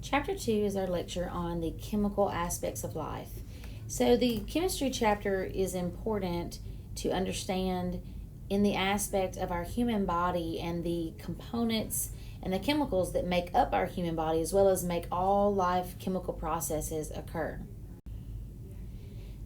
Chapter 2 is our lecture on the chemical aspects of life. So, the chemistry chapter is important to understand in the aspect of our human body and the components and the chemicals that make up our human body, as well as make all life chemical processes occur.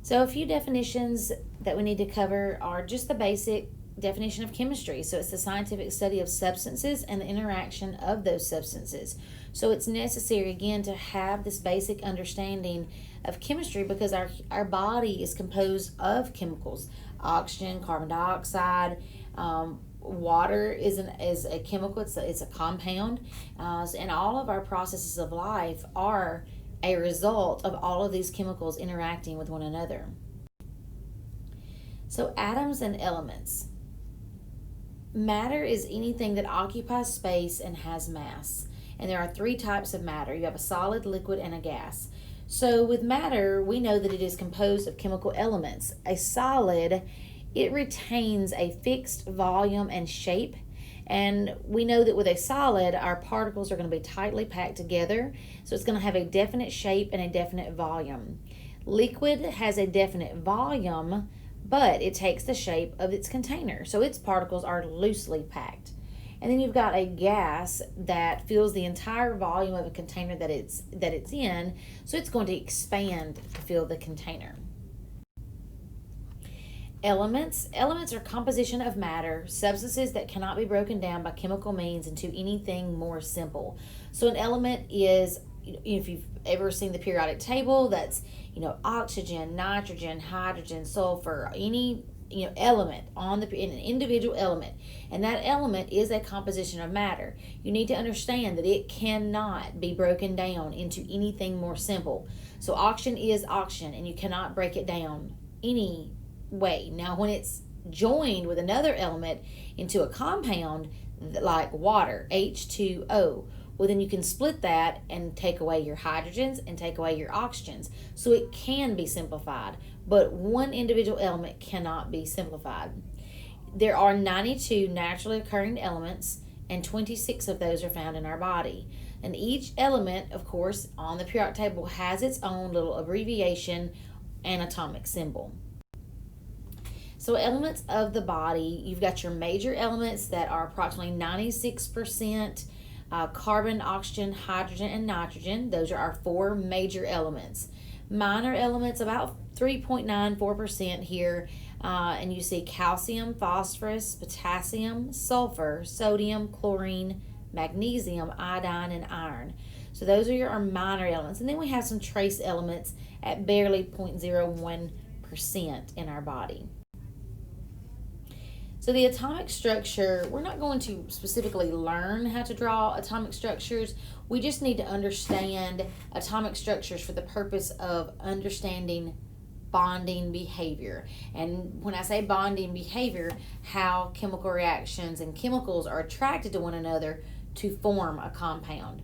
So, a few definitions that we need to cover are just the basic definition of chemistry. So, it's the scientific study of substances and the interaction of those substances. So, it's necessary again to have this basic understanding of chemistry because our body is composed of chemicals: oxygen, carbon dioxide. Water is a chemical, it's a compound, and all of our processes of life are a result of all of these chemicals interacting with one another. So, atoms and elements. Matter is anything that occupies space and has mass. And there are three types of matter. You have a solid, liquid, and a gas. So with matter, we know that it is composed of chemical elements. A solid, it retains a fixed volume and shape. And we know that with a solid, our particles are going to be tightly packed together. So it's going to have a definite shape and a definite volume. Liquid has a definite volume, but it takes the shape of its container. So its particles are loosely packed. And then you've got a gas that fills the entire volume of a container that it's in, so it's going to expand to fill the container. Elements are composition of matter, substances that cannot be broken down by chemical means into anything more simple. So an element is, if you've ever seen the periodic table, that's oxygen, nitrogen, hydrogen, sulfur, any element in an individual element, and that element is a composition of matter. You need to understand that it cannot be broken down into anything more simple. So oxygen is oxygen, and you cannot break it down any way. Now, when it's joined with another element into a compound like water, H2O, well, then you can split that and take away your hydrogens and take away your oxygens. So it can be simplified, but one individual element cannot be simplified. There are 92 naturally occurring elements, and 26 of those are found in our body. And each element, of course, on the periodic table has its own little abbreviation and atomic symbol. So elements of the body, you've got your major elements that are approximately 96%. Carbon, oxygen, hydrogen, and nitrogen. Those are our four major elements. Minor elements, about 3.94% here. And you see calcium, phosphorus, potassium, sulfur, sodium, chlorine, magnesium, iodine, and iron. So those are our minor elements. And then we have some trace elements at barely 0.01% in our body. So the atomic structure, we're not going to specifically learn how to draw atomic structures. We just need to understand atomic structures for the purpose of understanding bonding behavior. And when I say bonding behavior, how chemical reactions and chemicals are attracted to one another to form a compound.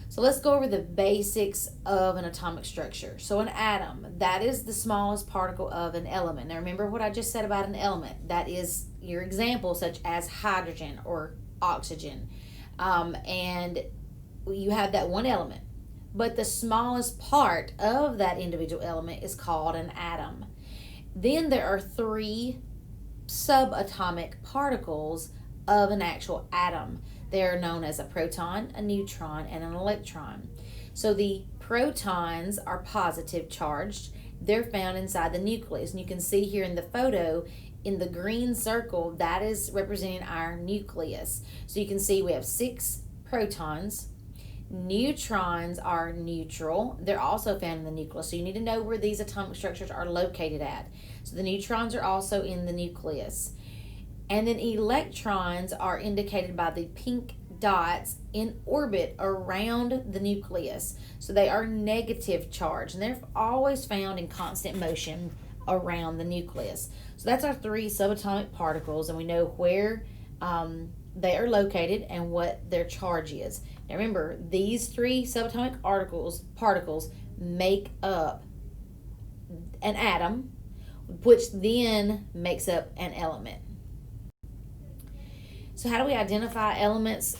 So let's go over the basics of an atomic structure. So an atom, that is the smallest particle of an element. Now remember what I just said about an element. That is your example, such as hydrogen or oxygen. And you have that one element. But the smallest part of that individual element is called an atom. Then there are three subatomic particles of an actual atom. They're known as a proton, a neutron, and an electron. So the protons are positive charged. They're found inside the nucleus. And you can see here in the photo, in the green circle, that is representing our nucleus. So you can see we have 6 protons. Neutrons are neutral. They're also found in the nucleus. So you need to know where these atomic structures are located at. So the neutrons are also in the nucleus. And then electrons are indicated by the pink dots in orbit around the nucleus. So they are negative charge, and they're always found in constant motion around the nucleus. So that's our 3 subatomic particles, and we know where they are located and what their charge is. Now remember, these 3 subatomic particles make up an atom, which then makes up an element. So how do we identify elements?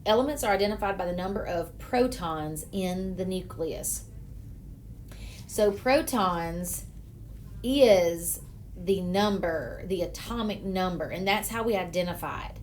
elements are identified by the number of protons in the nucleus. So protons is the number, the atomic number, and that's how we identify it.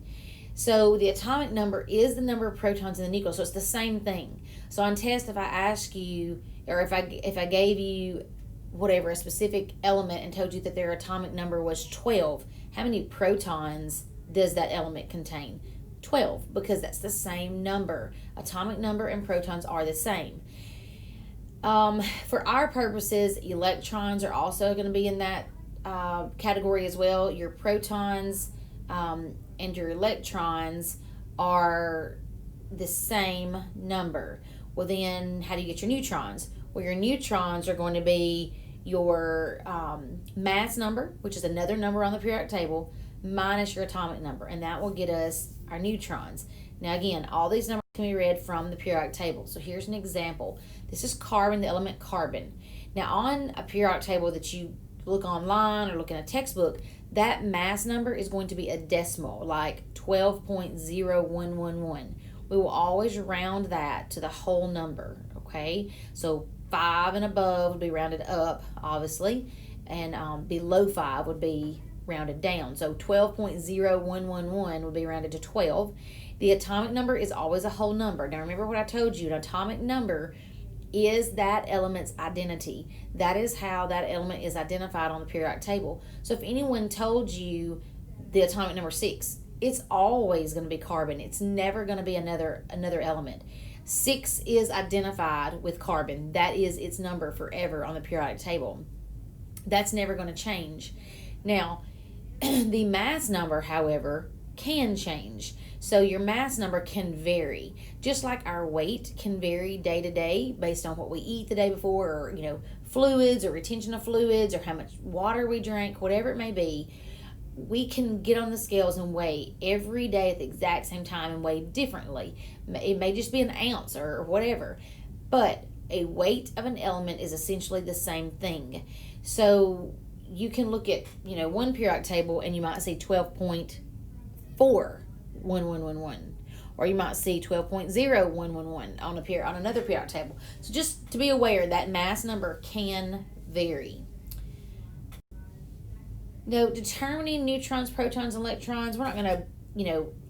So the atomic number is the number of protons in the nucleus. So it's the same thing. So on test, if I ask you, or if I gave you whatever, a specific element and told you that their atomic number was 12, how many protons does that element contain? 12, because that's the same number. Atomic number and protons are the same. For our purposes, electrons are also going to be in that category as well. Your protons and your electrons are the same number. Well, then how do you get your neutrons? Well, your neutrons are going to be your mass number, which is another number on the periodic table, minus your atomic number, and that will get us our neutrons. Now again, all these numbers can be read from the periodic table. So here's an example. This is carbon, the element carbon. Now on a periodic table that you look online or look in a textbook, that mass number is going to be a decimal, like 12.0111. We will always round that to the whole number, okay? So 5 and above would be rounded up, obviously, and below 5 would be rounded down. So 12.0111 would be rounded to 12. The atomic number is always a whole number. Now remember what I told you, an atomic number is that element's identity. That is how that element is identified on the periodic table. So if anyone told you the atomic number 6, it's always going to be carbon. It's never going to be another element. 6 is identified with carbon. That is its number forever on the periodic table. That's never going to change. Now, the mass number, however, can change. So your mass number can vary. Just like our weight can vary day to day based on what we eat the day before, or fluids or retention of fluids, or how much water we drank, whatever it may be. We can get on the scales and weigh every day at the exact same time and weigh differently. It may just be an ounce or whatever, but a weight of an element is essentially the same thing. So you can look at one periodic table and you might see 12.41111, or you might see 12.0111 on another periodic table. So just to be aware that mass number can vary. Now, determining neutrons, protons, and electrons, we're not going to,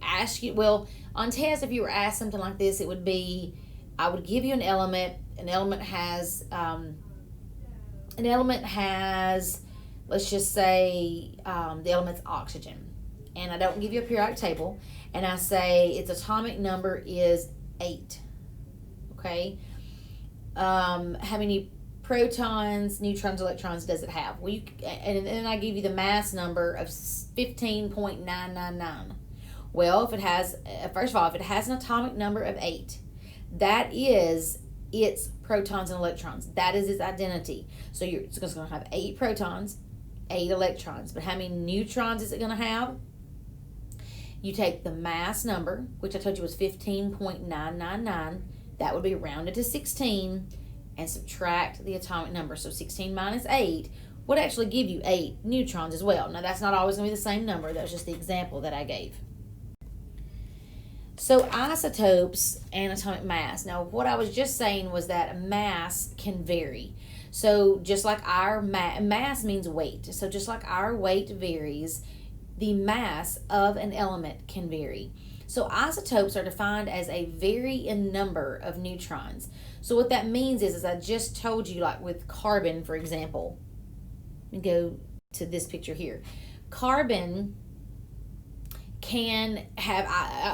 ask you. Well, on test, if you were asked something like this, it would be, I would give you an element. An element has, let's just say, the element's oxygen. And I don't give you a periodic table. And I say its atomic number is 8. Okay? How many protons, neutrons, electrons does it have? Well, and then I give you the mass number of 15.999. Well, if it has, first of all, if it has an atomic number of 8, that is its protons and electrons. That is its identity. So it's going to have 8 protons, 8 electrons. But how many neutrons is it going to have? You take the mass number, which I told you was 15.999. That would be rounded to 16. And subtract the atomic number. So 16 minus 8 would actually give you 8 neutrons as well. Now, that's not always going to be the same number. That was just the example that I gave. So isotopes and atomic mass. Now, what I was just saying was that mass can vary. So just like our mass means weight. So just like our weight varies, the mass of an element can vary. So isotopes are defined as a vary in number of neutrons. So what that means is, as I just told you, like with carbon, for example, let me go to this picture here. Carbon can have,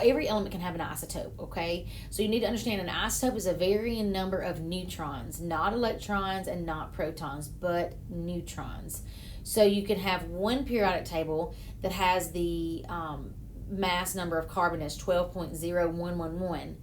every element can have an isotope, okay? So you need to understand an isotope is a varying number of neutrons, not electrons and not protons, but neutrons. So you can have one periodic table that has the mass number of carbon as 12.0111.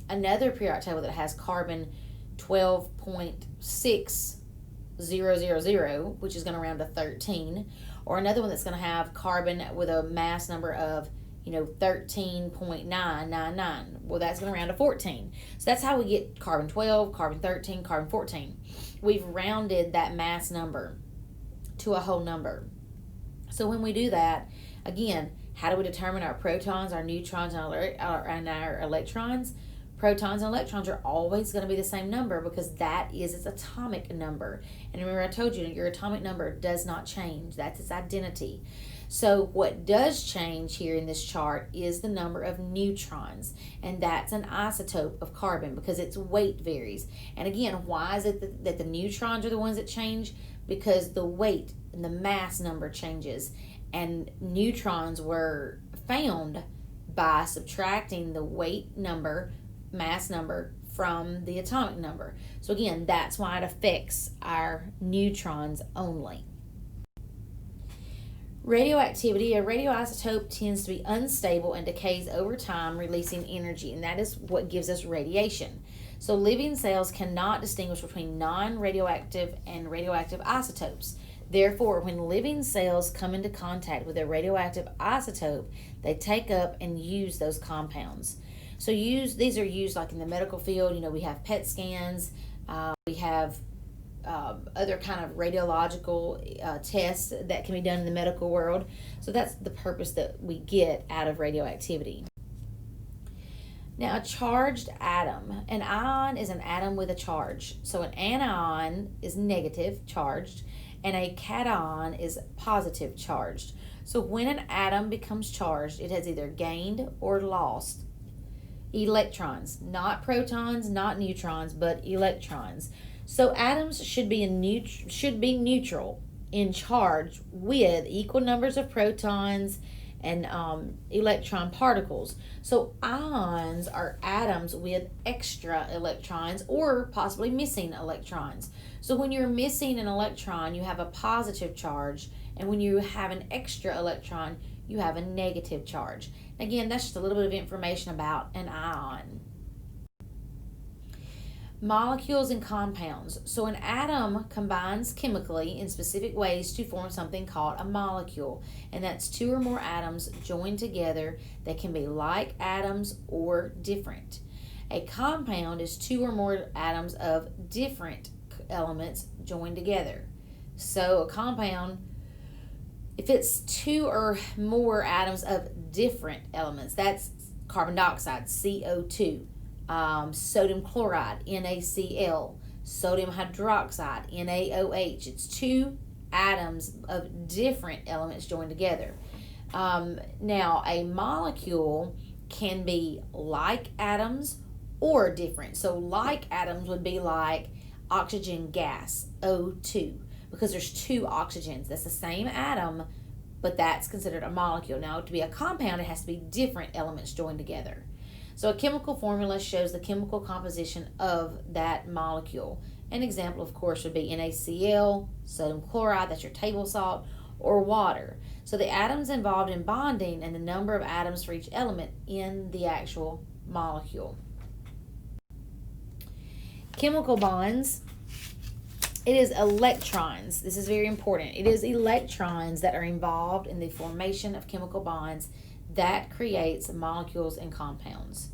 Another periodic table that has carbon 12.6000, which is going to round to 13, or another one that's going to have carbon with a mass number of 13.999. Well, that's going to round to 14. So that's how we get carbon 12, carbon 13, carbon 14. We've rounded that mass number to a whole number. So when we do that, again, How do we determine our protons, our neutrons, and our electrons? Protons and electrons are always going to be the same number because that is its atomic number. And remember, I told you your atomic number does not change. That's its identity. So what does change here in this chart is the number of neutrons, and that's an isotope of carbon because its weight varies. And again, why is it that the neutrons are the ones that change? Because the weight and the mass number changes, and neutrons were found by subtracting the weight number, mass number, from the atomic number. So again, that's why it affects our neutrons only. Radioactivity. A radioisotope tends to be unstable and decays over time, releasing energy, and that is what gives us radiation. So living cells cannot distinguish between non-radioactive and radioactive isotopes. Therefore, when living cells come into contact with a radioactive isotope, they take up and use those compounds. So these are used like in the medical field. We have PET scans, we have other kind of radiological tests that can be done in the medical world. So that's the purpose that we get out of radioactivity. Now, a charged atom. An ion is an atom with a charge. So an anion is negative charged, and a cation is positive charged. So when an atom becomes charged, it has either gained or lost electrons, not protons, not neutrons, but electrons. So atoms should be neutral in charge with equal numbers of protons and electron particles. So ions are atoms with extra electrons or possibly missing electrons. So when you're missing an electron, you have a positive charge, and when you have an extra electron, you have a negative charge. Again, that's just a little bit of information about an ion. Molecules and compounds. So an atom combines chemically in specific ways to form something called a molecule, and that's two or more atoms joined together. They can be like atoms or different. A compound is two or more atoms of different elements joined together. So a compound, if it's two or more atoms of different elements, that's carbon dioxide, CO2. Sodium chloride, NaCl, sodium hydroxide, NaOH. It's two atoms of different elements joined together. Now, a molecule can be like atoms or different. So like atoms would be like oxygen gas, O2, because there's two oxygens. That's the same atom, but that's considered a molecule. Now, to be a compound, it has to be different elements joined together. So a chemical formula shows the chemical composition of that molecule. An example, of course, would be NaCl, sodium chloride, that's your table salt, or water. So the atoms involved in bonding and the number of atoms for each element in the actual molecule. Chemical bonds. It is electrons. This is very important. It is electrons that are involved in the formation of chemical bonds that creates molecules and compounds.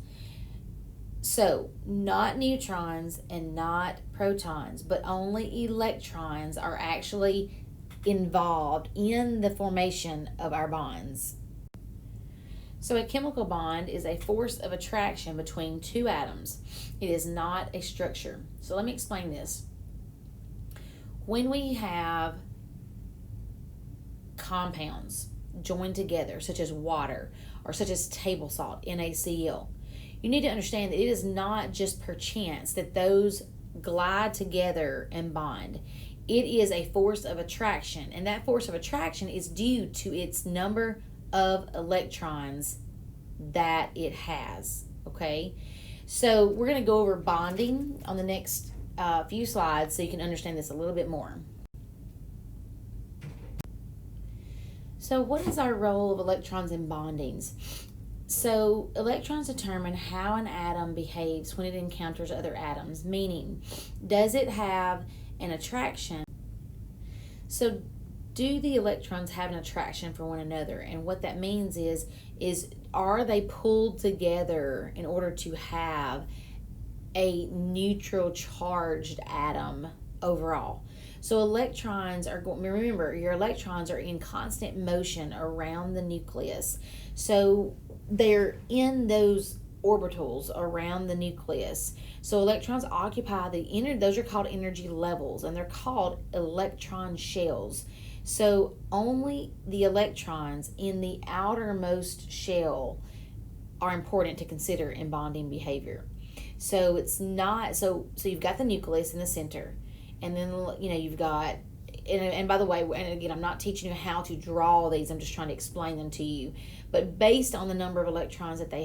So, not neutrons and not protons, but only electrons are actually involved in the formation of our bonds. So, a chemical bond is a force of attraction between two atoms. It is not a structure. So, let me explain this. When we have compounds joined together, such as water or such as table salt, NaCl, you need to understand that it is not just perchance that those glide together and bond. It is a force of attraction, and that force of attraction is due to its number of electrons that it has. Okay, so we're going to go over bonding on the next few slides so you can understand this a little bit more. So what is our role of electrons in bondings? So electrons determine how an atom behaves when it encounters other atoms, meaning, does it have an attraction? So do the electrons have an attraction for one another? And what that means is are they pulled together in order to have a neutral charged atom overall. So electrons are going, remember, your electrons are in constant motion around the nucleus. So they're in those orbitals around the nucleus. So electrons occupy those are called energy levels, and they're called electron shells. So only the electrons in the outermost shell are important to consider in bonding behavior. So it's not, so you've got the nucleus in the center, and then you've got, and by the way, and again, I'm not teaching you how to draw these, I'm just trying to explain them to you. But based on the number of electrons that they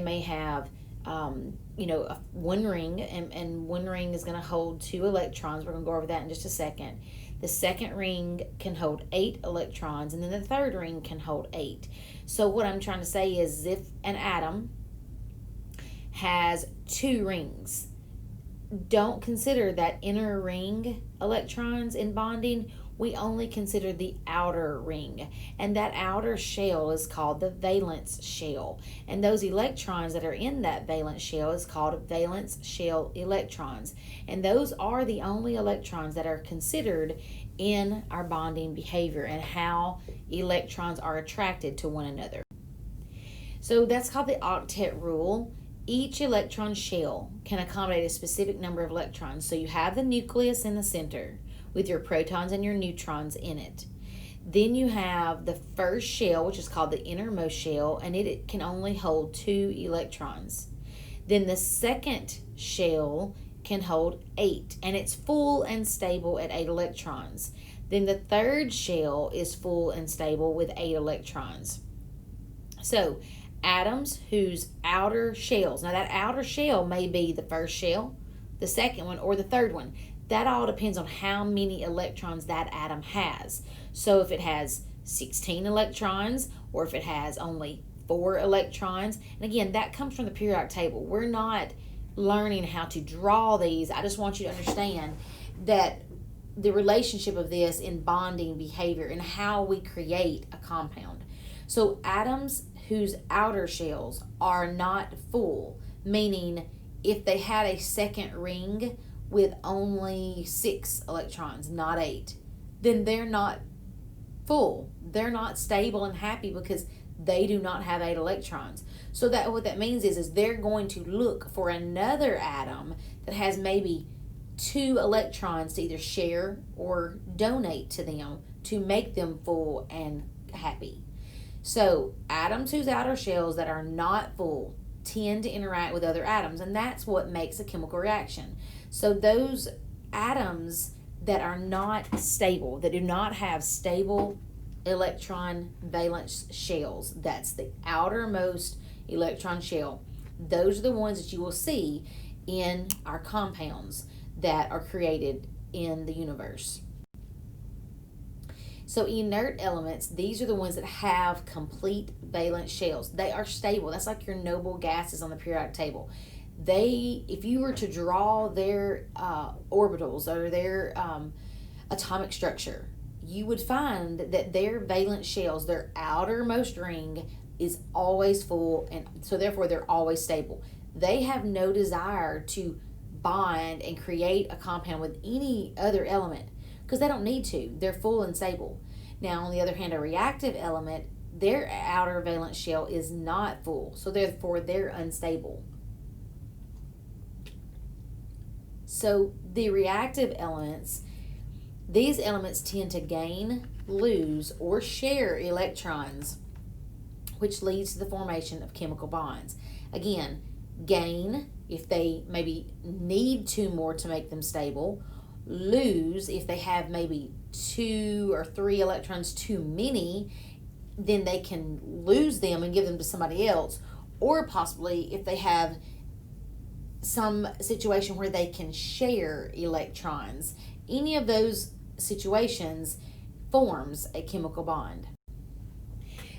may have one ring, and one ring is going to hold 2 electrons. We're going to go over that in just a second. The second ring can hold 8 electrons, and then the third ring can hold 8. So what I'm trying to say is, if an atom has 2 rings, don't consider that inner ring electrons in bonding. We only consider the outer ring, and that outer shell is called the valence shell, and those electrons that are in that valence shell is called valence shell electrons, and those are the only electrons that are considered in our bonding behavior and how electrons are attracted to one another. So that's called the octet rule. Each electron shell can accommodate a specific number of electrons. So you have the nucleus in the center with your protons and your neutrons in it. Then you have the first shell, which is called the innermost shell, and it can only hold 2 electrons. Then the second shell can hold 8, and it's full and stable at 8 electrons. Then the third shell is full and stable with 8 electrons. So atoms whose outer shells, now that outer shell may be the first shell, the second one, or the third one. That all depends on how many electrons that atom has. So if it has 16 electrons, or if it has only 4 electrons, and again, that comes from the periodic table. We're not learning how to draw these. I just want you to understand that the relationship of this in bonding behavior and how we create a compound. So atoms whose outer shells are not full, meaning if they had a second ring with only 6 electrons, not 8, then they're not full. They're not stable and happy because they do not have 8 electrons. So that what that means is they're going to look for another atom that has maybe 2 electrons to either share or donate to them to make them full and happy. So atoms whose outer shells that are not full tend to interact with other atoms, and that's what makes a chemical reaction. So those atoms that are not stable, that do not have stable electron valence shells, that's the outermost electron shell, those are the ones that you will see in our compounds that are created in the universe. So inert elements, these are the ones that have complete valence shells. They are stable. That's like your noble gases on the periodic table. If you were to draw their orbitals or their atomic structure, you would find that their valence shells, their outermost ring, is always full, and so therefore they're always stable. They have no desire to bond and create a compound with any other element because they don't need to. They're full and stable. Now, on the other hand, a reactive element, their outer valence shell is not full, so therefore they're unstable. So the reactive elements, these elements tend to gain, lose, or share electrons, which leads to the formation of chemical bonds. Again, gain if they maybe need 2 more to make them stable, lose if they have maybe 2 or 3 electrons too many, then they can lose them and give them to somebody else, or possibly if they have some situation where they can share electrons. Any of those situations forms a chemical bond.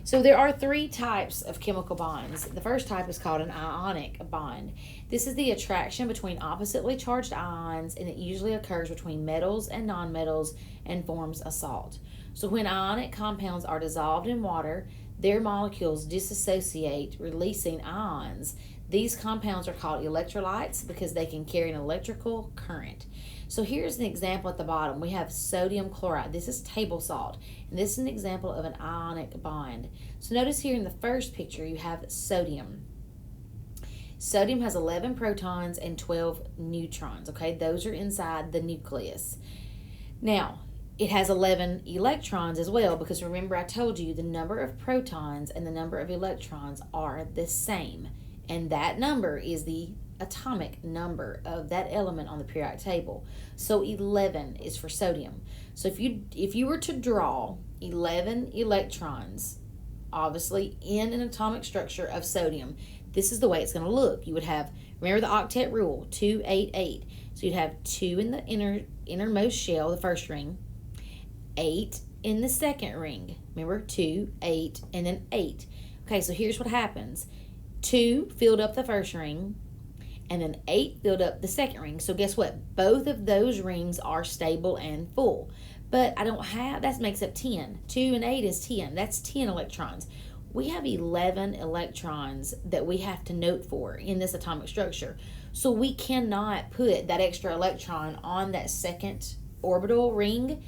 So there are 3 types of chemical bonds. The first type is called an ionic bond. This is the attraction between oppositely charged ions, and it usually occurs between metals and nonmetals and forms a salt. So when ionic compounds are dissolved in water, their molecules dissociate, releasing ions. These compounds are called electrolytes because they can carry an electrical current. So here's an example at the bottom. We have sodium chloride. This is table salt, and this is an example of an ionic bond. So notice here in the first picture you have sodium. Sodium has 11 protons and 12 neutrons, okay? Those are inside the nucleus. Now, it has 11 electrons as well, because remember I told you the number of protons and the number of electrons are the same. And that number is the atomic number of that element on the periodic table. So 11 is for sodium. So if you were to draw 11 electrons, obviously in an atomic structure of sodium, this is the way it's going to look. You would have, remember the octet rule, 2, 8, 8. So you'd have 2 in the innermost shell, the first ring, 8 in the second ring. Remember, 2, 8, and then 8. Okay, so here's what happens. 2 filled up the first ring, and then 8 filled up the second ring. So guess what? Both of those rings are stable and full. But I don't have, that makes up 10. 2 and 8 is 10. That's 10 electrons. We have 11 electrons that we have to note for in this atomic structure. So we cannot put that extra electron on that second orbital ring.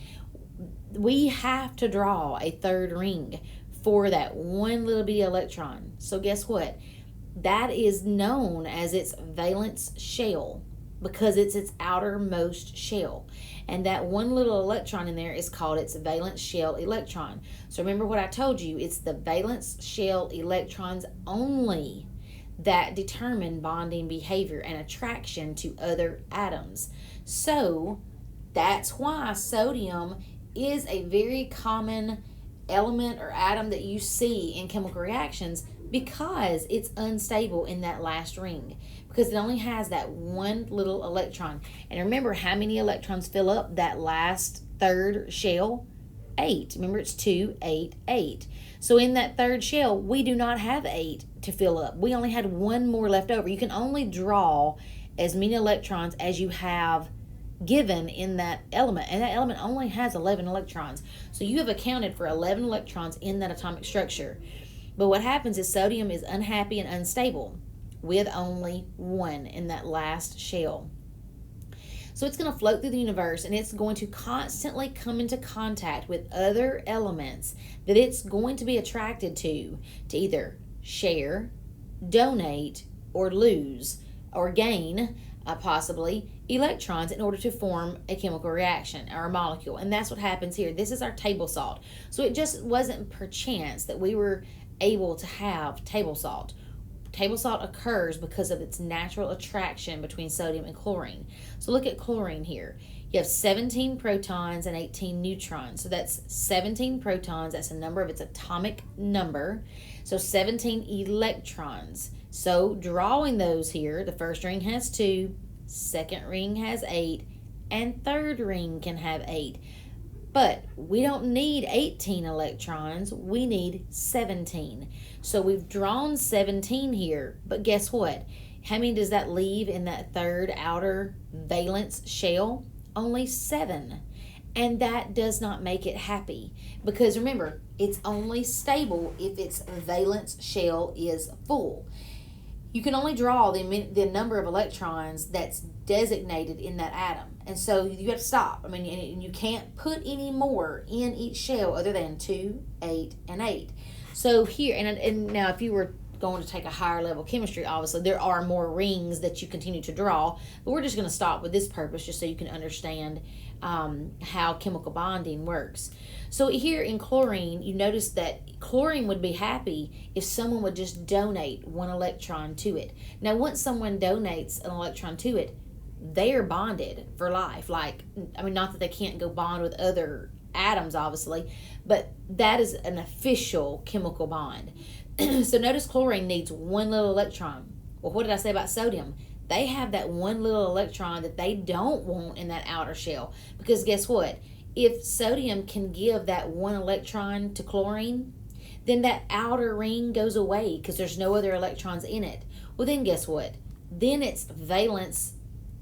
We have to draw a third ring for that one little bitty electron. So guess what? That is known as its valence shell, because it's its outermost shell. And that one little electron in there is called its valence shell electron. So remember what I told you, it's the valence shell electrons only that determine bonding behavior and attraction to other atoms. So that's why sodium is a very common element or atom that you see in chemical reactions, because it's unstable in that last ring, because it only has that one little electron. And remember how many electrons fill up that last third shell? 8. Remember, it's 2, 8, 8. So in that third shell, we do not have 8 to fill up. We only had one more left over. You can only draw as many electrons as you have given in that element, and that element only has 11 electrons. So you have accounted for 11 electrons in that atomic structure. But what happens is sodium is unhappy and unstable with only 1 in that last shell. So it's going to float through the universe, and it's going to constantly come into contact with other elements that it's going to be attracted to either share, donate, or lose, or gain, possibly, electrons in order to form a chemical reaction or a molecule. And that's what happens here. This is our table salt. So it just wasn't perchance that we were able to have table salt. Table salt occurs because of its natural attraction between sodium and chlorine. So look at chlorine here. You have 17 protons and 18 neutrons. So that's 17 protons. That's the number of its atomic number. So 17 electrons. So drawing those here, the first ring has 2, second ring has 8, and third ring can have 8. But we don't need 18 electrons, we need 17. So we've drawn 17 here, but guess what? How many does that leave in that third outer valence shell? Only 7. And that does not make it happy, because remember, it's only stable if its valence shell is full. You can only draw the number of electrons that's designated in that atom. And so you have to stop. I mean, and you can't put any more in each shell other than 2, 8, and 8. So here, and now if you were going to take a higher level chemistry, obviously there are more rings that you continue to draw, but we're just going to stop with this purpose just so you can understand how chemical bonding works. So here in chlorine, you notice that chlorine would be happy if someone would just donate 1 electron to it. Now once someone donates an electron to it, they are bonded for life. Like, I mean, not that they can't go bond with other atoms, obviously, but that is an official chemical bond. So notice chlorine needs 1 little electron. Well, what did I say about sodium? They have that 1 little electron that they don't want in that outer shell. Because guess what? If sodium can give that 1 electron to chlorine, then that outer ring goes away because there's no other electrons in it. Well, then guess what? Then its valence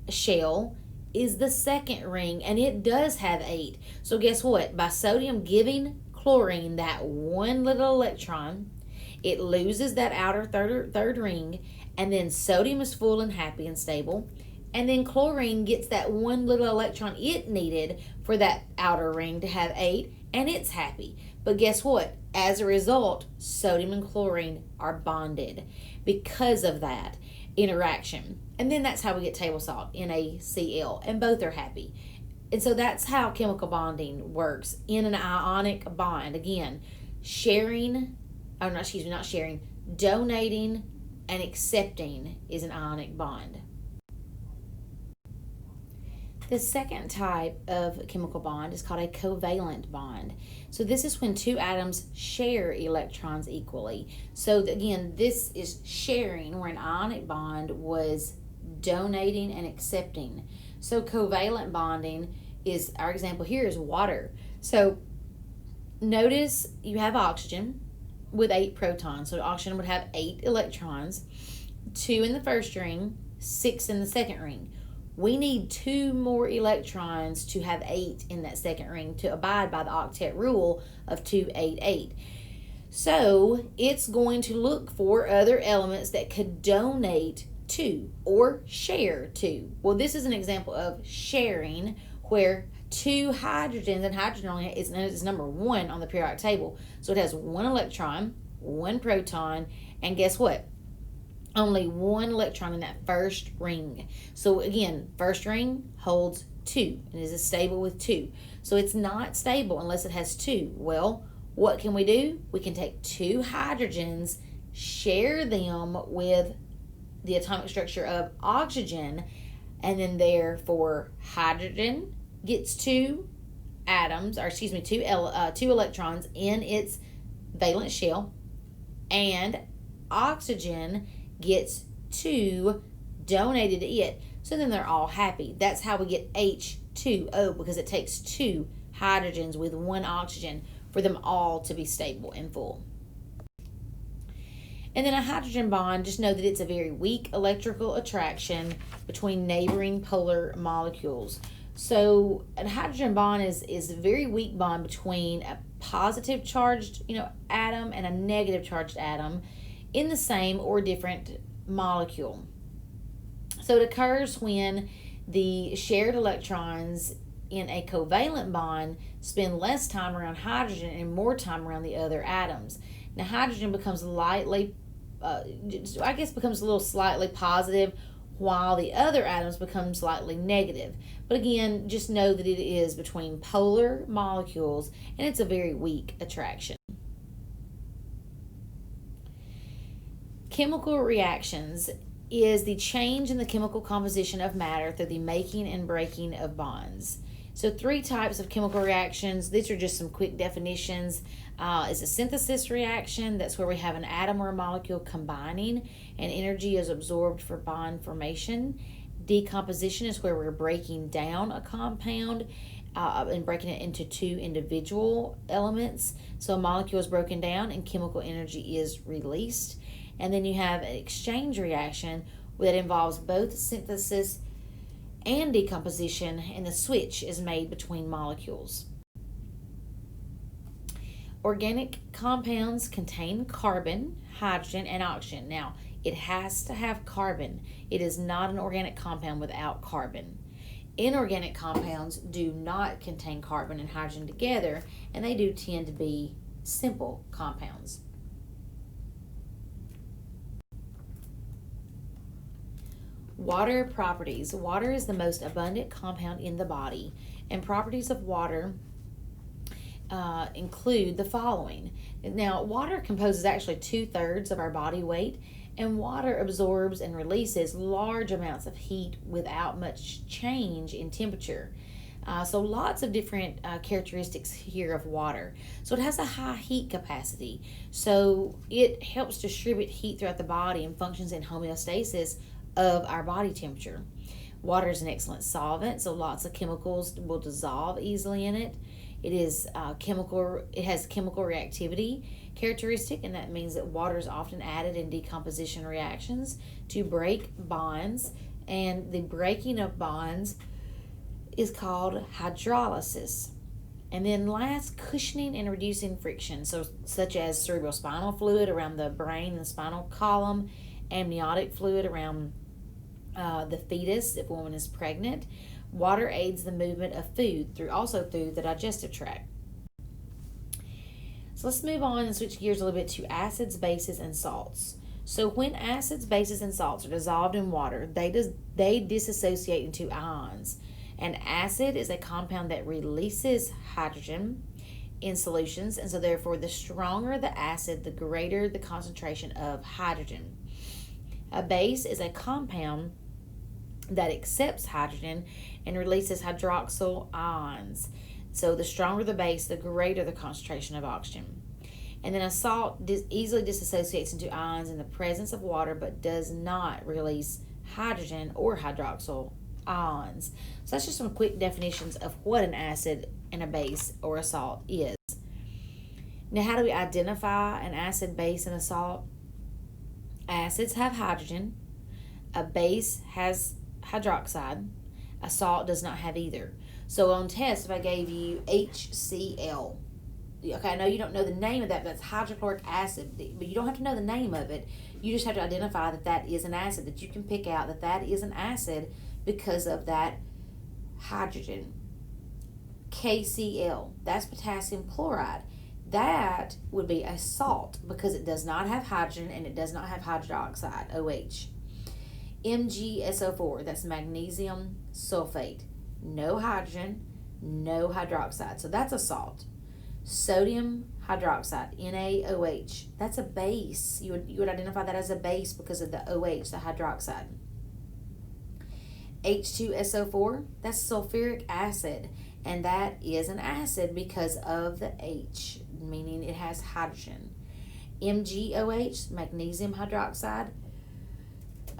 shell is the second ring, and it does have 8. So guess what? By sodium giving chlorine that 1 little electron, it loses that outer third ring, And then sodium is full and happy and stable. And then chlorine gets that one little electron it needed for that outer ring to have 8, and it's happy. But guess what? As a result, sodium and chlorine are bonded because of that interaction. And then that's how we get table salt, NaCl, and both are happy. And so that's how chemical bonding works in an ionic bond. Again, donating and accepting is an ionic bond. The second type of chemical bond is called a covalent bond. So this is when two atoms share electrons equally. So again, this is sharing, where an ionic bond was donating and accepting. So covalent bonding is, our example here is water. So notice you have oxygen with 8 protons. So oxygen would have 8 electrons, 2 in the first ring, 6 in the second ring. We need 2 more electrons to have 8 in that second ring to abide by the octet rule of 2, 8, 8. So it's going to look for other elements that could donate 2 or share 2. Well, this is an example of sharing, where 2 hydrogens, and hydrogen only is number 1 on the periodic table. So it has 1 electron, 1 proton, and guess what? Only 1 electron in that first ring. So again, first ring holds 2 and is stable with 2. So it's not stable unless it has 2. Well, what can we do? We can take 2 hydrogens, share them with the atomic structure of oxygen, and then therefore hydrogen gets 2 electrons in its valence shell, and oxygen gets 2 donated to it. So then they're all happy. That's how we get H2O, because it takes 2 hydrogens with 1 oxygen for them all to be stable and full. And then a hydrogen bond, just know that it's a very weak electrical attraction between neighboring polar molecules. So a hydrogen bond is a very weak bond between a positive charged atom and a negative charged atom in the same or different molecule. So it occurs when the shared electrons in a covalent bond spend less time around hydrogen and more time around the other atoms. Now hydrogen becomes becomes a little slightly positive, while the other atoms become slightly negative. But again, just know that it is between polar molecules, and it's a very weak attraction. Chemical reactions is the change in the chemical composition of matter through the making and breaking of bonds. So 3 types of chemical reactions. These are just some quick definitions. Is a synthesis reaction. That's where we have an atom or a molecule combining and energy is absorbed for bond formation. Decomposition is where we're breaking down a compound and breaking it into 2 individual elements. So a molecule is broken down and chemical energy is released. And then you have an exchange reaction that involves both synthesis and decomposition, and the switch is made between molecules. Organic compounds contain carbon, hydrogen, and oxygen. Now, it has to have carbon. It is not an organic compound without carbon. Inorganic compounds do not contain carbon and hydrogen together, and they do tend to be simple compounds. Water properties. Water is the most abundant compound in the body, and properties of water include the following. Now, water composes actually 2/3 of our body weight, and water absorbs and releases large amounts of heat without much change in temperature. So lots of different characteristics here of water. So it has a high heat capacity, so it helps distribute heat throughout the body and functions in homeostasis of our body temperature. Water is an excellent solvent, so lots of chemicals will dissolve easily in it. It has chemical reactivity characteristic, and that means that water is often added in decomposition reactions to break bonds, and the breaking of bonds is called hydrolysis. And then last, cushioning and reducing friction, so such as cerebrospinal fluid around the brain and spinal column, amniotic fluid around the fetus if a woman is pregnant. Water aids the movement of food through the digestive tract. So let's move on and switch gears a little bit to acids, bases, and salts. So when acids, bases, and salts are dissolved in water, they dissociate into ions. An acid is a compound that releases hydrogen in solutions, and so therefore the stronger the acid, the greater the concentration of hydrogen. A base is a compound that accepts hydrogen and releases hydroxyl ions. So the stronger the base, the greater the concentration of oxygen. And then a salt easily dissociates into ions in the presence of water but does not release hydrogen or hydroxyl ions. So that's just some quick definitions of what an acid and a base or a salt is. Now, how do we identify an acid, base, and a salt? Acids have hydrogen. A base has hydroxide. A salt does not have either. So on test, if I gave you HCl, okay, I know you don't know the name of that, but that's hydrochloric acid, but you don't have to know the name of it. You just have to identify that that is an acid, that you can pick out that that is an acid because of that hydrogen. KCl, that's potassium chloride. That would be a salt because it does not have hydrogen and it does not have hydroxide, OH. MgSO4, that's magnesium sulfate. No hydrogen, no hydroxide. So that's a salt. Sodium hydroxide, NaOH. That's a base. You would identify that as a base because of the OH, the hydroxide. H2SO4, that's sulfuric acid. And that is an acid because of the H, meaning it has hydrogen. MgOH, magnesium hydroxide.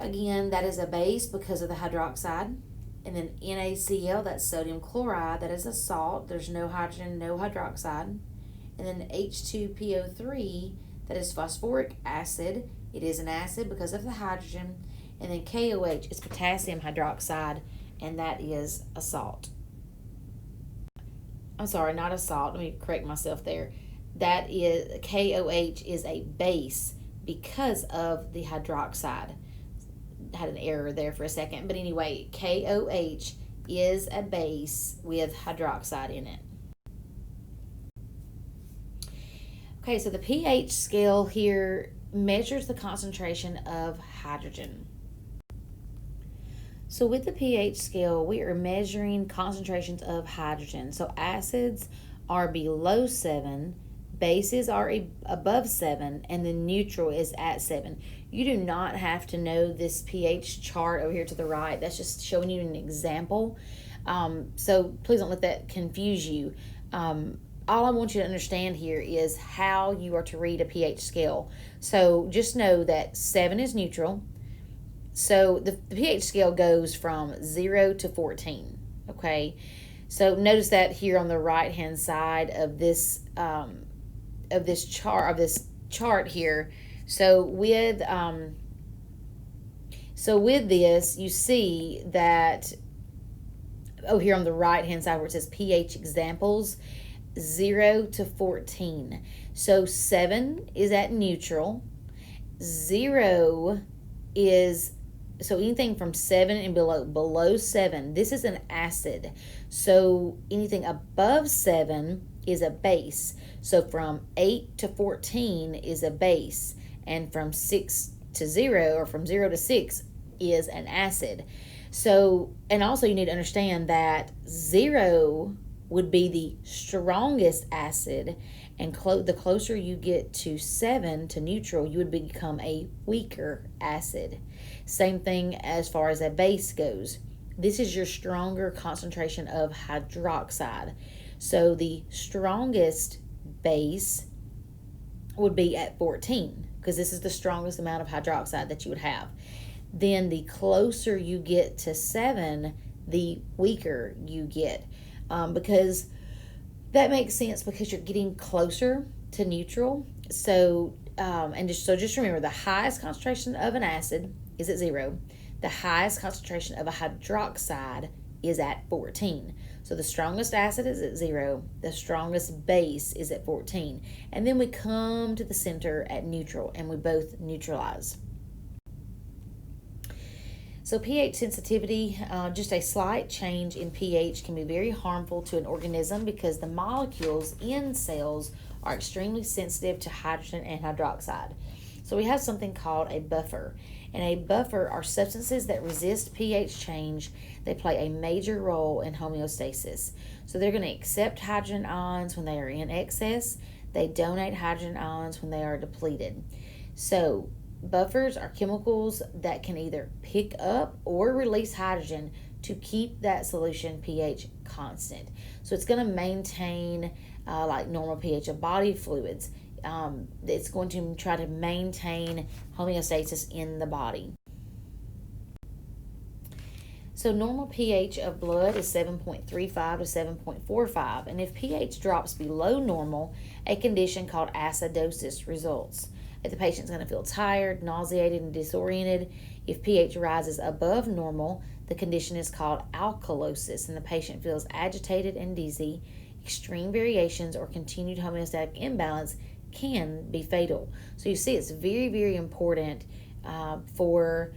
Again, that is a base because of the hydroxide. And then NaCl, that's sodium chloride, that is a salt. There's no hydrogen, no hydroxide. And then H2PO3, that is phosphoric acid. It is an acid because of the hydrogen. And then KOH is potassium hydroxide, and that is a salt. I'm sorry, not a salt. Let me correct myself there. That is, KOH is a base because of the hydroxide. Had an error there for a second, but anyway, KOH is a base with hydroxide in it. Okay, so the pH scale here measures the concentration of hydrogen. So with the pH scale, we are measuring concentrations of hydrogen. So acids are below 7, bases are above 7, and then neutral is at 7. You do not have to know this pH chart over here to the right. That's just showing you an example. So please don't let that confuse you. All I want you to understand here is how you are to read a pH scale. So just know that 7 is neutral. So the pH scale goes from 0 to 14, okay? So notice that here on the right-hand side of this chart here. So with this, you see that here on the right-hand side where it says pH examples, 0 to 14. So 7 is at neutral. 0 is, so anything from 7 and below 7, this is an acid. So anything above 7 is a base. So from 8 to 14 is a base. And from 6 to 0, or from 0 to 6, is an acid. So, and also you need to understand that 0 would be the strongest acid, and the closer you get to 7, to neutral, you would become a weaker acid. Same thing as far as a base goes. This is your stronger concentration of hydroxide. So the strongest base would be at 14, because this is the strongest amount of hydroxide that you would have. Then the closer you get to 7, the weaker you get. Because that makes sense, because you're getting closer to neutral. So, just remember, the highest concentration of an acid is at 0. The highest concentration of a hydroxide is at 14. So the strongest acid is at 0. The strongest base is at 14. And then we come to the center at neutral, and we both neutralize. So pH sensitivity, just a slight change in pH can be very harmful to an organism because the molecules in cells are extremely sensitive to hydrogen and hydroxide. So we have something called a buffer. And a buffer are substances that resist pH change. They play a major role in homeostasis. So they're going to accept hydrogen ions when they are in excess. They donate hydrogen ions when they are depleted. So buffers are chemicals that can either pick up or release hydrogen to keep that solution pH constant. So it's going to maintain like normal pH of body fluids. It's going to try to maintain homeostasis in the body. So normal pH of blood is 7.35 to 7.45, and if pH drops below normal, a condition called acidosis results. If the patient's going to feel tired, nauseated, and disoriented. If pH rises above normal, the condition is called alkalosis, and the patient feels agitated and dizzy. Extreme variations or continued homeostatic imbalance can be fatal. So you see, it's very, very important for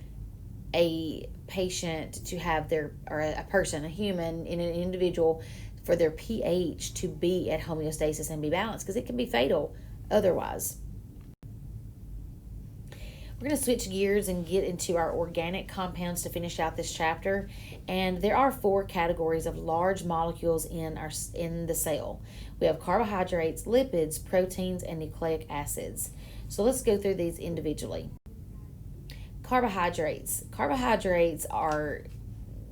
a patient to have their, or a person, a human, in an individual, for their pH to be at homeostasis and be balanced, because it can be fatal otherwise. We're going to switch gears and get into our organic compounds to finish out this chapter. And there are 4 categories of large molecules in the cell. We have carbohydrates, lipids, proteins, and nucleic acids. So let's go through these individually. Carbohydrates. Carbohydrates are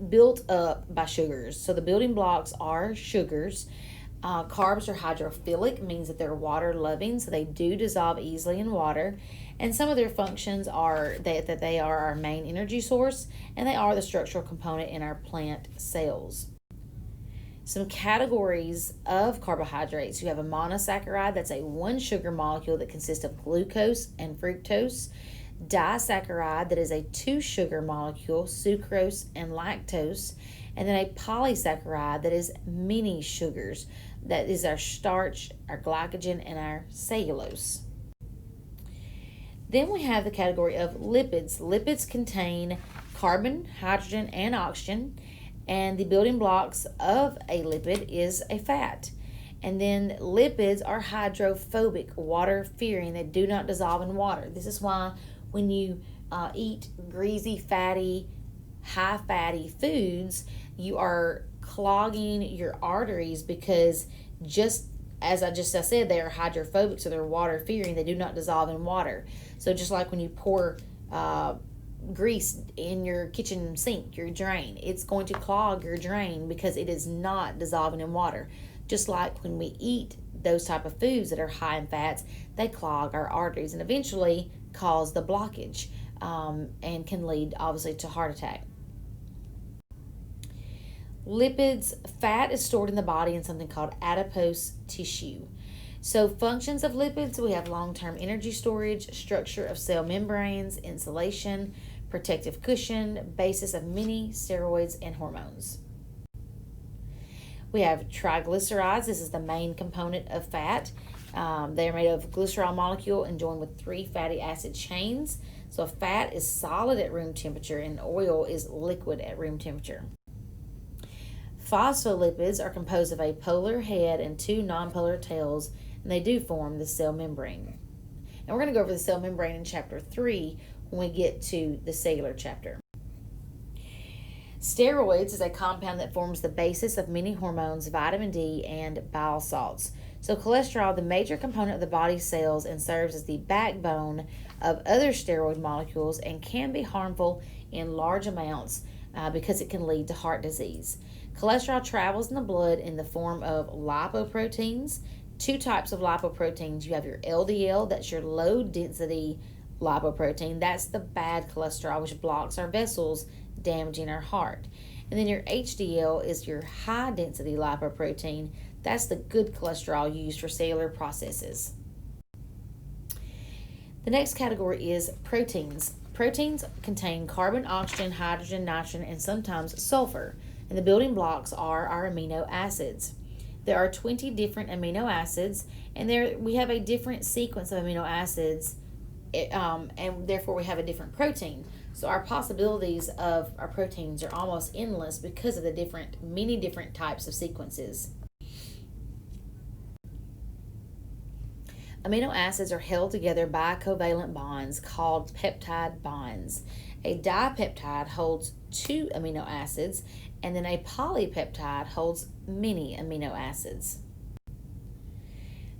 built up by sugars. So the building blocks are sugars. Carbs are hydrophilic, means that they're water loving, so they do dissolve easily in water. And some of their functions are that they are our main energy source, and they are the structural component in our plant cells. Some categories of carbohydrates. You have a monosaccharide, that's a 1 sugar molecule that consists of glucose and fructose. Disaccharide, that is a 2 sugar molecule, sucrose and lactose. And then a polysaccharide, that is many sugars. That is our starch, our glycogen, and our cellulose. Then we have the category of lipids. Lipids contain carbon, hydrogen, and oxygen. And the building blocks of a lipid is a fat. And then lipids are hydrophobic, water-fearing. They do not dissolve in water. This is why when you eat greasy, fatty, high-fatty foods, you are clogging your arteries, because just as I said, they are hydrophobic, so they're water-fearing. They do not dissolve in water. So just like when you pour grease in your kitchen sink, your drain, it's going to clog your drain because it is not dissolving in water. Just like when we eat those type of foods that are high in fats, they clog our arteries and eventually cause the blockage and can lead, obviously, to heart attack. Lipids, fat is stored in the body in something called adipose tissue. So functions of lipids, we have long-term energy storage, structure of cell membranes, insulation, protective cushion, basis of many steroids and hormones. We have triglycerides. This is the main component of fat. They are made of glycerol molecule and joined with 3 fatty acid chains. So fat is solid at room temperature and oil is liquid at room temperature. Phospholipids are composed of a polar head and 2 nonpolar tails, and they do form the cell membrane. And we're going to go over the cell membrane in chapter 3 when we get to the cellular chapter. Steroids is a compound that forms the basis of many hormones, vitamin D, and bile salts. So cholesterol, the major component of the body's cells, and serves as the backbone of other steroid molecules and can be harmful in large amounts because it can lead to heart disease. Cholesterol travels in the blood in the form of lipoproteins. 2 types of lipoproteins. You have your LDL, that's your low density lipoprotein. That's the bad cholesterol, which blocks our vessels, damaging our heart. And then your HDL is your high density lipoprotein. That's the good cholesterol used for cellular processes. The next category is proteins. Proteins contain carbon, oxygen, hydrogen, nitrogen, and sometimes sulfur. And the building blocks are our amino acids. There are 20 different amino acids, and we have a different sequence of amino acids, and therefore we have a different protein. So our possibilities of our proteins are almost endless because of the many different types of sequences. Amino acids are held together by covalent bonds called peptide bonds. A dipeptide holds 2 amino acids, and then a polypeptide holds many amino acids.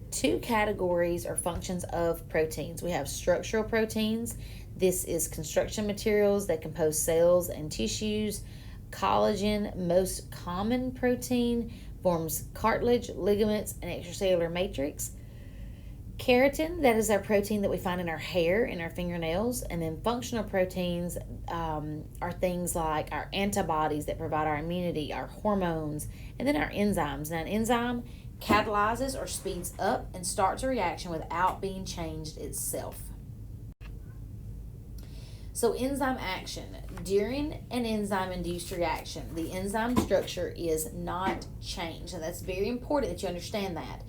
2 categories or functions of proteins. We have structural proteins. This is construction materials that compose cells and tissues. Collagen, most common protein, forms cartilage, ligaments, and extracellular matrix. Keratin, that is our protein that we find in our hair and our fingernails. And then functional proteins are things like our antibodies that provide our immunity, our hormones, and then our enzymes. Now, an enzyme catalyzes or speeds up and starts a reaction without being changed itself. So enzyme action. During an enzyme-induced reaction, the enzyme structure is not changed. And that's very important that you understand that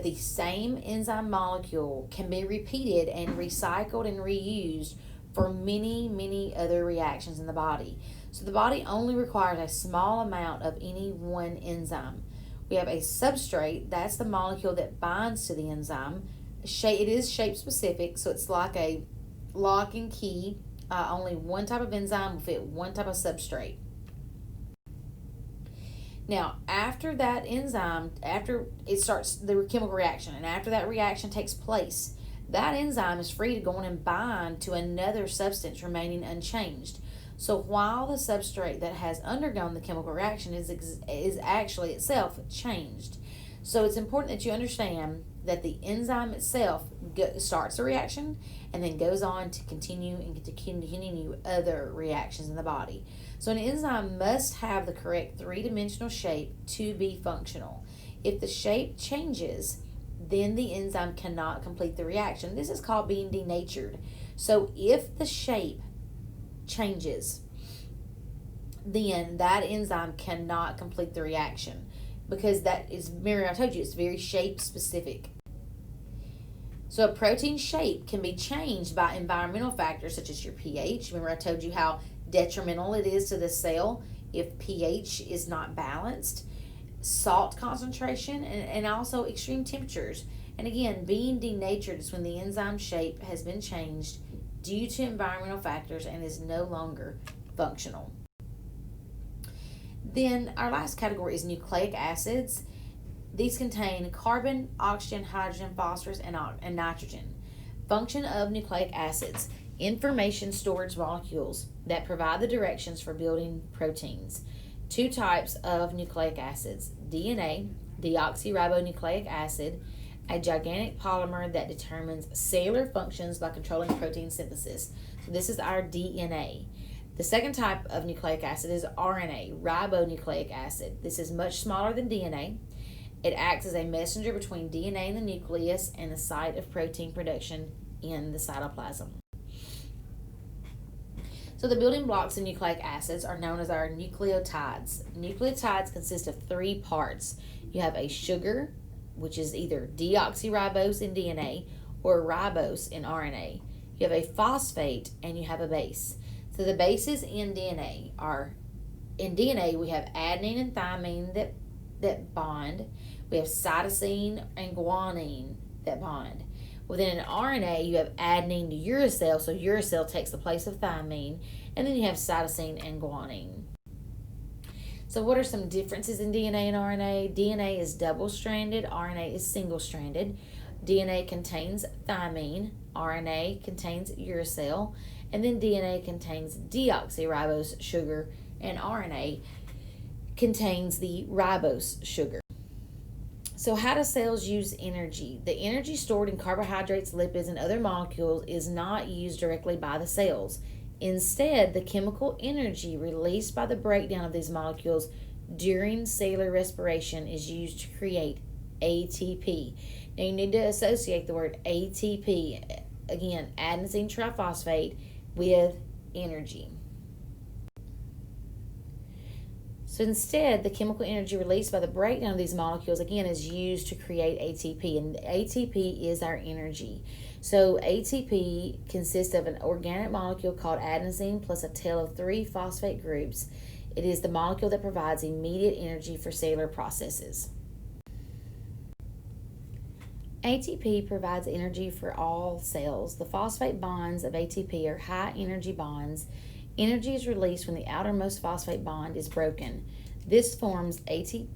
the same enzyme molecule can be repeated and recycled and reused for many, many other reactions in the body. So the body only requires a small amount of any one enzyme. We have a substrate, that's the molecule that binds to the enzyme. It is shape specific, so it's like a lock and key. Only one type of enzyme will fit one type of substrate. Now, after that enzyme, after it starts the chemical reaction, and after that reaction takes place, that enzyme is free to go on and bind to another substance remaining unchanged. So while the substrate that has undergone the chemical reaction is actually itself changed. So it's important that you understand that the enzyme itself starts a reaction and then goes on to continue other reactions in the body. So an enzyme must have the correct three-dimensional shape to be functional. If the shape changes, then the enzyme cannot complete the reaction. This is called being denatured. So if the shape changes, then that enzyme cannot complete the reaction, because that is, remember I told you, it's very shape specific. So a protein shape can be changed by environmental factors such as your pH. Remember I told you how detrimental it is to the cell if pH is not balanced, salt concentration, and also extreme temperatures. And again, being denatured is when the enzyme shape has been changed due to environmental factors and is no longer functional. Then our last category is nucleic acids. These contain carbon, oxygen, hydrogen, phosphorus, and nitrogen. Function of nucleic acids: information storage molecules that provide the directions for building proteins. 2 types of nucleic acids: DNA, deoxyribonucleic acid, a gigantic polymer that determines cellular functions by controlling protein synthesis. So this is our DNA. The second type of nucleic acid is RNA, ribonucleic acid. This is much smaller than DNA. It acts as a messenger between DNA in the nucleus and the site of protein production in the cytoplasm. So the building blocks of nucleic acids are known as our nucleotides. Nucleotides consist of 3 parts. You have a sugar, which is either deoxyribose in DNA or ribose in RNA. You have a phosphate and you have a base. So the bases in DNA are, in DNA we have adenine and thymine that bond. We have cytosine and guanine that bond. Within an RNA, you have adenine to uracil, so uracil takes the place of thymine, and then you have cytosine and guanine. So what are some differences in DNA and RNA? DNA is double-stranded, RNA is single-stranded. DNA contains thymine, RNA contains uracil, and then DNA contains deoxyribose sugar, and RNA contains the ribose sugar. So how do cells use energy? The energy stored in carbohydrates, lipids, and other molecules is not used directly by the cells. Instead, the chemical energy released by the breakdown of these molecules during cellular respiration is used to create ATP. Now you need to associate the word ATP, again, adenosine triphosphate, with energy. So instead, the chemical energy released by the breakdown of these molecules, again, is used to create ATP, and ATP is our energy. So ATP consists of an organic molecule called adenosine plus a tail of 3 phosphate groups. It is the molecule that provides immediate energy for cellular processes. ATP provides energy for all cells. The phosphate bonds of ATP are high energy bonds. Energy is released when the outermost phosphate bond is broken. This forms ADP,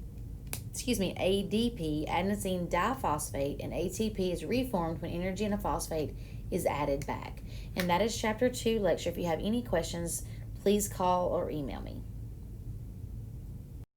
adenosine diphosphate, and ATP is reformed when energy in a phosphate is added back. And that is Chapter 2 lecture. If you have any questions, please call or email me.